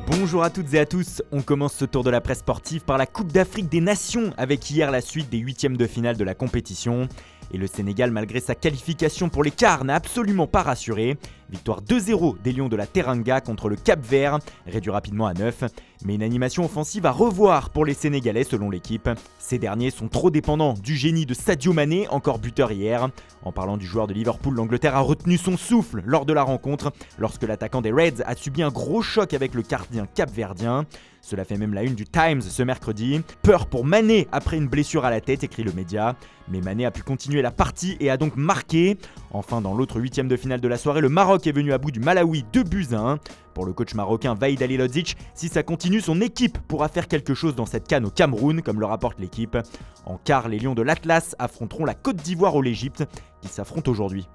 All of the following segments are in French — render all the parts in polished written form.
Bonjour à toutes et à tous, on commence ce tour de la presse sportive par la Coupe d'Afrique des Nations avec hier la suite des huitièmes de finale de la compétition. Et le Sénégal, malgré sa qualification pour les quarts, n'a absolument pas rassuré. Victoire 2-0 des Lions de la Teranga contre le Cap-Vert, réduit rapidement à 9. Mais une animation offensive à revoir pour les Sénégalais selon l'équipe. Ces derniers sont trop dépendants du génie de Sadio Mané, encore buteur hier. En parlant du joueur de Liverpool, l'Angleterre a retenu son souffle lors de la rencontre, lorsque l'attaquant des Reds a subi un gros choc avec le gardien cap-verdien. Cela fait même la une du Times ce mercredi. Peur pour Mané après une blessure à la tête, écrit le média. Mais Mané a pu continuer la partie et a donc marqué. Enfin, dans l'autre huitième de finale de la soirée, le Maroc est venu à bout du Malawi 2-1. Pour le coach marocain Vahid Halilhodžić, si ça continue, son équipe pourra faire quelque chose dans cette CAN au Cameroun, comme le rapporte l'équipe. En quart, les Lions de l'Atlas affronteront la Côte d'Ivoire ou l'Égypte, qui s'affrontent aujourd'hui.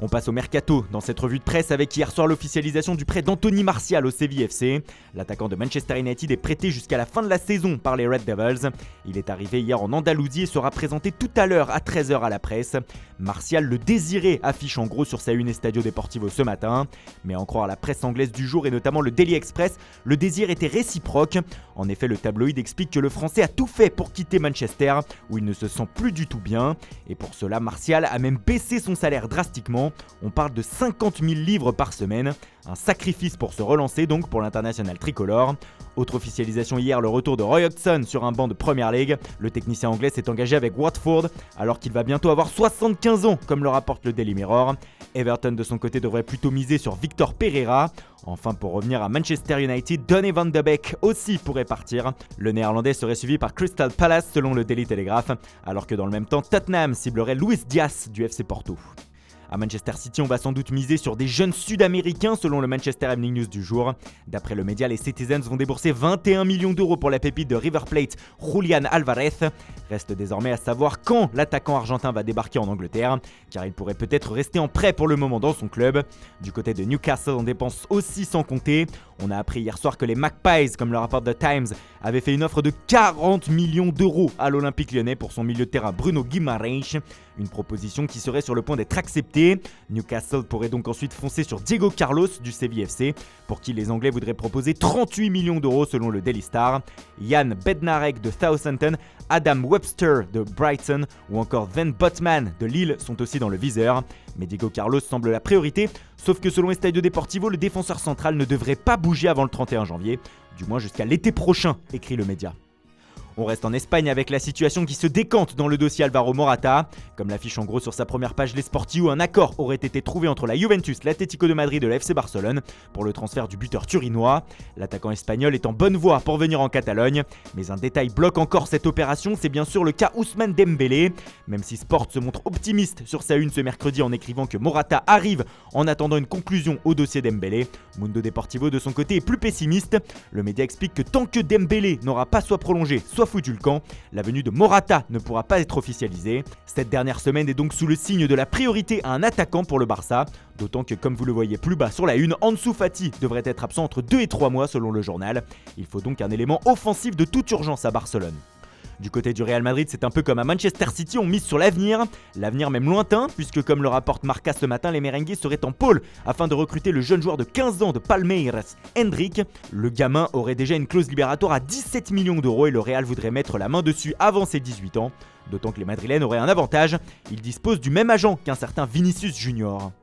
On passe au mercato dans cette revue de presse avec hier soir l'officialisation du prêt d'Anthony Martial au Séville FC. L'attaquant de Manchester United est prêté jusqu'à la fin de la saison par les Red Devils. Il est arrivé hier en Andalousie et sera présenté tout à l'heure à 13h à la presse. Martial, le désiré, affiche en gros sur sa une Estadio Deportivo ce matin. Mais à en croire la presse anglaise du jour et notamment le Daily Express, le désir était réciproque. En effet, le tabloïd explique que le Français a tout fait pour quitter Manchester, où il ne se sent plus du tout bien. Et pour cela, Martial a même baissé son salaire drastiquement. On parle de 50 000 livres par semaine, un sacrifice pour se relancer donc pour l'international tricolore. Autre officialisation hier, le retour de Roy Hodgson sur un banc de Premier League. Le technicien anglais s'est engagé avec Watford alors qu'il va bientôt avoir 75 ans comme le rapporte le Daily Mirror. Everton de son côté devrait plutôt miser sur Victor Pereira. Enfin, pour revenir à Manchester United, Donny van de Beek aussi pourrait partir. Le néerlandais serait suivi par Crystal Palace selon le Daily Telegraph, alors que dans le même temps, Tottenham ciblerait Luis Diaz du FC Porto. À Manchester City, on va sans doute miser sur des jeunes sud-américains selon le Manchester Evening News du jour. D'après le média, les Citizens vont débourser 21 millions d'euros pour la pépite de River Plate, Julián Álvarez. Reste désormais à savoir quand l'attaquant argentin va débarquer en Angleterre, car il pourrait peut-être rester en prêt pour le moment dans son club. Du côté de Newcastle, on dépense aussi sans compter. On a appris hier soir que les Magpies, comme le rapporte The Times, avaient fait une offre de 40 millions d'euros à l'Olympique Lyonnais pour son milieu de terrain Bruno Guimaraes. Une proposition qui serait sur le point d'être acceptée. Newcastle pourrait donc ensuite foncer sur Diego Carlos du Séville FC, pour qui les Anglais voudraient proposer 38 millions d'euros selon le Daily Star. Jan Bednarek de Southampton, Adam Webster de Brighton ou encore Van Botman de Lille sont aussi dans le viseur. Mais Diego Carlos semble la priorité, sauf que selon Estadio Deportivo, le défenseur central ne devrait pas bouger avant le 31 janvier, du moins jusqu'à l'été prochain, écrit le média. On reste en Espagne avec la situation qui se décante dans le dossier Alvaro Morata. Comme l'affiche en gros sur sa première page Les Sportivo, un accord aurait été trouvé entre la Juventus, l'Atlético de Madrid et le FC Barcelone pour le transfert du buteur turinois. L'attaquant espagnol est en bonne voie pour venir en Catalogne, mais un détail bloque encore cette opération, c'est bien sûr le cas Ousmane Dembélé. Même si Sport se montre optimiste sur sa une ce mercredi en écrivant que Morata arrive en attendant une conclusion au dossier Dembélé, Mundo Deportivo de son côté est plus pessimiste. Le média explique que tant que Dembélé n'aura pas soit prolongé, soit foutu le camp, la venue de Morata ne pourra pas être officialisée. Cette dernière semaine est donc sous le signe de la priorité à un attaquant pour le Barça, d'autant que comme vous le voyez plus bas sur la une, Ansu Fati devrait être absent entre 2 et 3 mois selon le journal. Il faut donc un élément offensif de toute urgence à Barcelone. Du côté du Real Madrid, c'est un peu comme à Manchester City, on mise sur l'avenir même lointain, puisque comme le rapporte Marca ce matin, les merengues seraient en pôle afin de recruter le jeune joueur de 15 ans de Palmeiras, Endrick. Le gamin aurait déjà une clause libératoire à 17 millions d'euros et le Real voudrait mettre la main dessus avant ses 18 ans, d'autant que les Madrilènes auraient un avantage, ils disposent du même agent qu'un certain Vinicius Junior.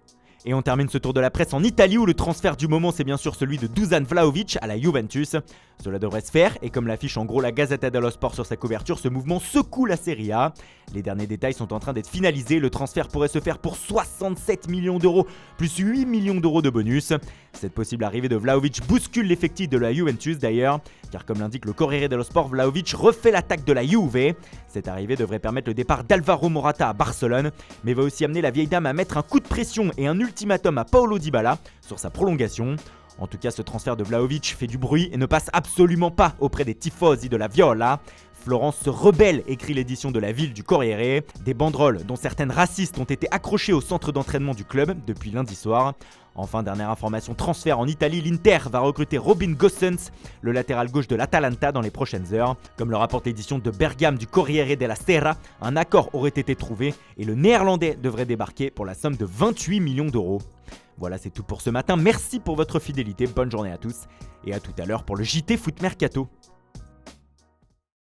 Et on termine ce tour de la presse en Italie où le transfert du moment c'est bien sûr celui de Dusan Vlahovic à la Juventus. Cela devrait se faire et comme l'affiche en gros la Gazzetta dello Sport sur sa couverture, ce mouvement secoue la Serie A. Les derniers détails sont en train d'être finalisés, le transfert pourrait se faire pour 67 millions d'euros plus 8 millions d'euros de bonus. Cette possible arrivée de Vlahovic bouscule l'effectif de la Juventus d'ailleurs, car comme l'indique le Corriere dello Sport, Vlahovic refait l'attaque de la Juve. Cette arrivée devrait permettre le départ d'Alvaro Morata à Barcelone, mais va aussi amener la vieille dame à mettre un coup de pression et un ultimatum à Paulo Dybala sur sa prolongation. En tout cas, ce transfert de Vlahovic fait du bruit et ne passe absolument pas auprès des tifosi de la Viola. Florence se rebelle, écrit l'édition de la ville du Corriere. Des banderoles, dont certaines racistes, ont été accrochées au centre d'entraînement du club depuis lundi soir. Enfin, dernière information, transfert en Italie, l'Inter va recruter Robin Gosens, le latéral gauche de l'Atalanta dans les prochaines heures. Comme le rapporte l'édition de Bergame du Corriere della Sera, un accord aurait été trouvé et le néerlandais devrait débarquer pour la somme de 28 millions d'euros. Voilà, c'est tout pour ce matin. Merci pour votre fidélité. Bonne journée à tous et à tout à l'heure pour le JT Foot Mercato.